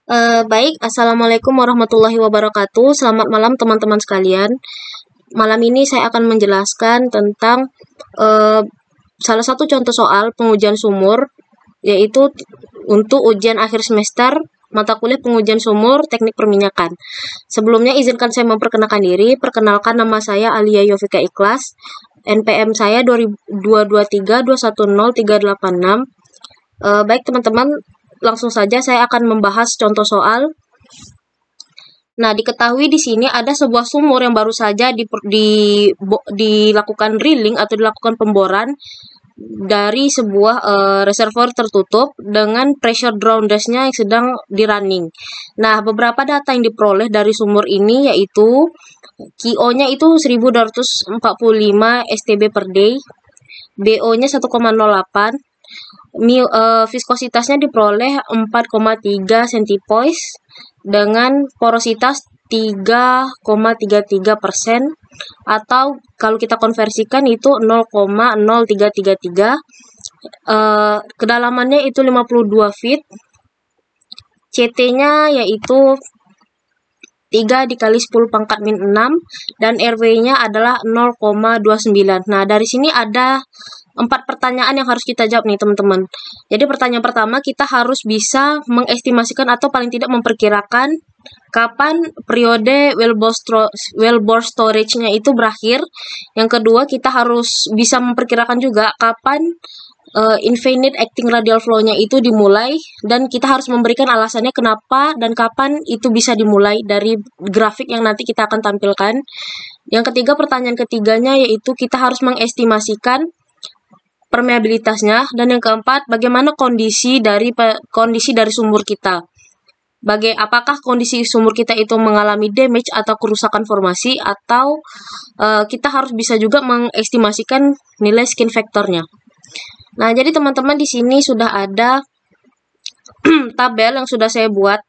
Baik, Assalamualaikum warahmatullahi wabarakatuh. Selamat malam teman-teman sekalian. Malam ini saya akan menjelaskan tentang eh, salah satu contoh soal pengujian sumur, yaitu untuk ujian akhir semester mata kuliah pengujian sumur teknik perminyakan. Sebelumnya izinkan saya memperkenalkan diri. Perkenalkan, nama saya Alia Yovika Ikhlas. NPM saya 223210386. Baik teman-teman, langsung saja saya akan membahas contoh soal. Nah, diketahui di sini ada sebuah sumur yang baru saja dilakukan drilling atau dilakukan pemboran dari sebuah reservoir tertutup dengan pressure drawn-nya yang sedang di-running. Nah, beberapa data yang diperoleh dari sumur ini yaitu QO-nya itu 1245 STB per day, BO-nya 1,08, viskositasnya diperoleh 4,3 centipoise dengan porositas 3,33%, atau kalau kita konversikan itu 0,0333. Kedalamannya itu 52 feet. CT-nya yaitu 3 dikali 10 pangkat min 6 dan RW-nya adalah 0,29. Nah, dari sini ada 4 pertanyaan yang harus kita jawab nih teman-teman. Jadi pertanyaan pertama, kita harus bisa mengestimasikan atau paling tidak memperkirakan kapan periode wellbore storage-nya itu berakhir. Yang kedua, kita harus bisa memperkirakan juga kapan infinite acting radial flow-nya itu dimulai, dan kita harus memberikan alasannya kenapa dan kapan itu bisa dimulai dari grafik yang nanti kita akan tampilkan. Yang ketiga, pertanyaan ketiganya yaitu kita harus mengestimasikan permeabilitasnya, dan yang keempat, bagaimana kondisi dari sumur kita. Apakah kondisi sumur kita itu mengalami damage atau kerusakan formasi, atau kita harus bisa juga mengestimasikan nilai skin factornya. Nah, jadi teman-teman di sini sudah ada tabel yang sudah saya buat.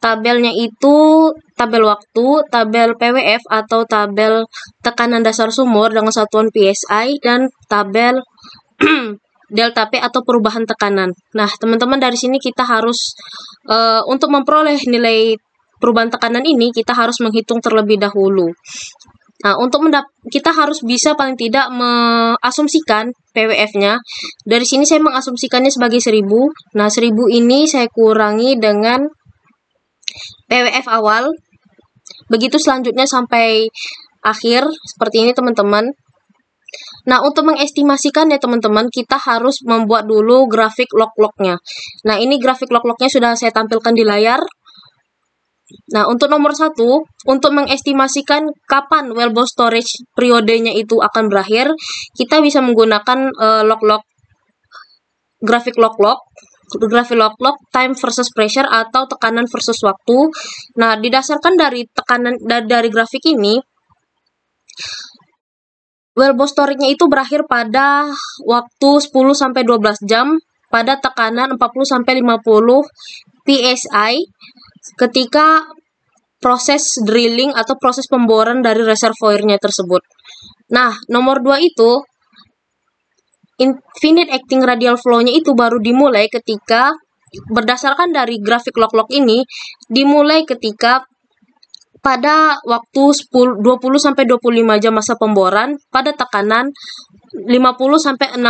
Tabelnya itu tabel waktu, tabel PWF atau tabel tekanan dasar sumur dengan satuan PSI, dan tabel delta P atau perubahan tekanan. Nah, teman-teman dari sini kita harus untuk memperoleh nilai perubahan tekanan ini, kita harus menghitung terlebih dahulu. Nah, kita harus bisa paling tidak mengasumsikan PWF-nya. Dari sini saya mengasumsikannya sebagai 1000. Nah, 1000 ini saya kurangi dengan PWF awal. Begitu selanjutnya sampai akhir, seperti ini teman-teman. Nah, untuk mengestimasikan ya teman-teman, kita harus membuat dulu grafik log-lognya. Nah, ini grafik log-lognya sudah saya tampilkan di layar. Nah, untuk nomor 1, untuk mengestimasikan kapan wellbore storage periodenya itu akan berakhir, kita bisa menggunakan grafik log-log time versus pressure atau tekanan versus waktu. Nah, didasarkan dari grafik ini, wellbore storage-nya itu berakhir pada waktu 10-12 jam pada tekanan 40-50 PSI ketika proses drilling atau proses pemboran dari reservoir-nya tersebut. Nah, nomor 2 itu infinite acting radial flow-nya itu baru dimulai ketika, berdasarkan dari grafik log-log ini, dimulai ketika pada waktu 20-25 jam masa pemboran pada tekanan 50-60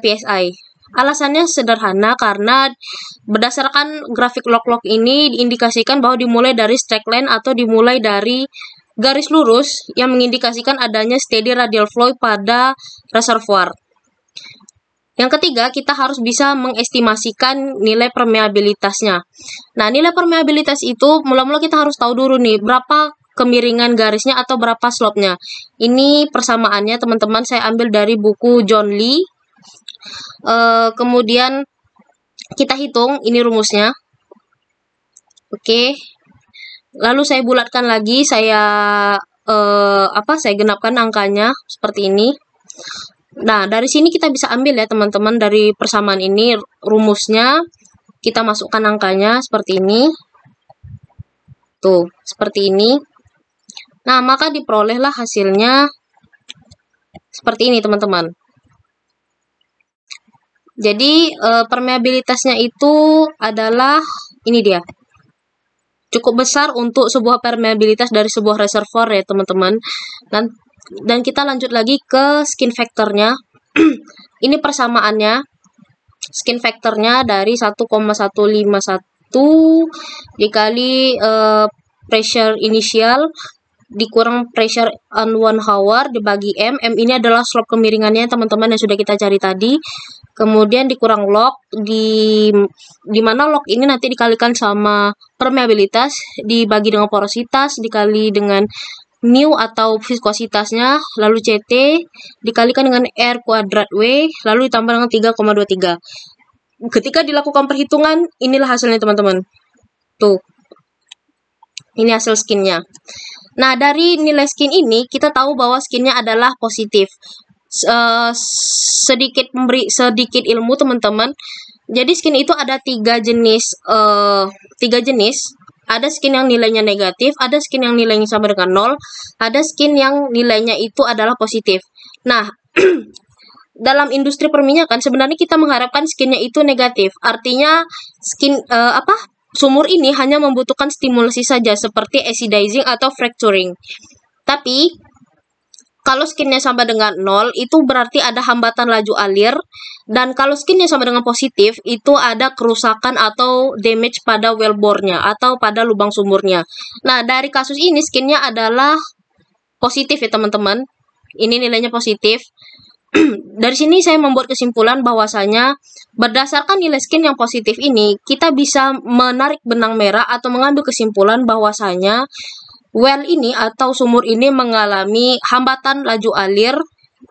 PSI. Alasannya sederhana, karena berdasarkan grafik log-log ini diindikasikan bahwa dimulai dari straight line atau dimulai dari garis lurus yang mengindikasikan adanya steady radial flow pada reservoir. Yang ketiga, kita harus bisa mengestimasikan nilai permeabilitasnya. Nah, nilai permeabilitas itu mula-mula kita harus tahu dulu nih, berapa kemiringan garisnya atau berapa slope-nya. Ini persamaannya teman-teman saya ambil dari buku John Lee. Kemudian kita hitung, ini rumusnya. Oke. Lalu saya bulatkan lagi, saya genapkan angkanya seperti ini. Nah, dari sini kita bisa ambil ya teman-teman, dari persamaan ini rumusnya, kita masukkan angkanya seperti ini. Tuh, seperti ini. Nah, maka diperolehlah hasilnya seperti ini teman-teman. Jadi permeabilitasnya itu adalah Ini dia. Cukup besar untuk sebuah permeabilitas dari sebuah reservoir ya teman-teman. Dan kita lanjut lagi ke skin factornya. Ini persamaannya. Skin factornya dari 1,151 dikali pressure initial dikurang pressure on 1 hour dibagi M. M ini adalah slope kemiringannya teman-teman yang sudah kita cari tadi. Kemudian dikurang log, di mana log ini nanti dikalikan sama permeabilitas, dibagi dengan porositas, dikali dengan mu atau viskositasnya, lalu CT dikalikan dengan R kuadrat W, lalu ditambah dengan 3,23. Ketika dilakukan perhitungan, inilah hasilnya teman-teman. Tuh. Ini hasil skinnya. Nah, dari nilai skin ini, kita tahu bahwa skinnya adalah positif. Sedikit ilmu teman-teman. Jadi skin itu ada tiga jenis. Ada skin yang nilainya negatif, ada skin yang nilainya sama dengan 0, ada skin yang nilainya itu adalah positif. Nah, dalam industri perminyakan sebenarnya kita mengharapkan skinnya itu negatif. Artinya sumur ini hanya membutuhkan stimulasi saja seperti acidizing atau fracturing. Tapi kalau skinnya sama dengan 0 itu berarti ada hambatan laju alir, dan kalau skinnya sama dengan positif itu ada kerusakan atau damage pada wellbore-nya atau pada lubang sumurnya. Nah, dari kasus ini skinnya adalah positif ya teman-teman. Ini nilainya positif. Dari sini saya membuat kesimpulan bahwasanya berdasarkan nilai skin yang positif ini, kita bisa menarik benang merah atau mengambil kesimpulan bahwasanya well ini atau sumur ini mengalami hambatan laju alir,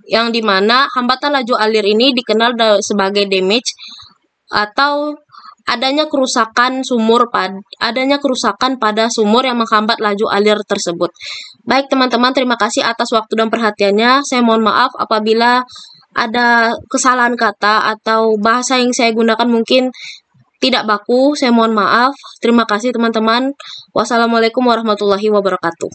yang dimana hambatan laju alir ini dikenal sebagai damage atau adanya kerusakan pada sumur yang menghambat laju alir tersebut. Baik teman-teman, terima kasih atas waktu dan perhatiannya. Saya mohon maaf apabila ada kesalahan kata atau bahasa yang saya gunakan mungkin tidak baku. Saya mohon maaf. Terima kasih teman-teman. Wassalamualaikum warahmatullahi wabarakatuh.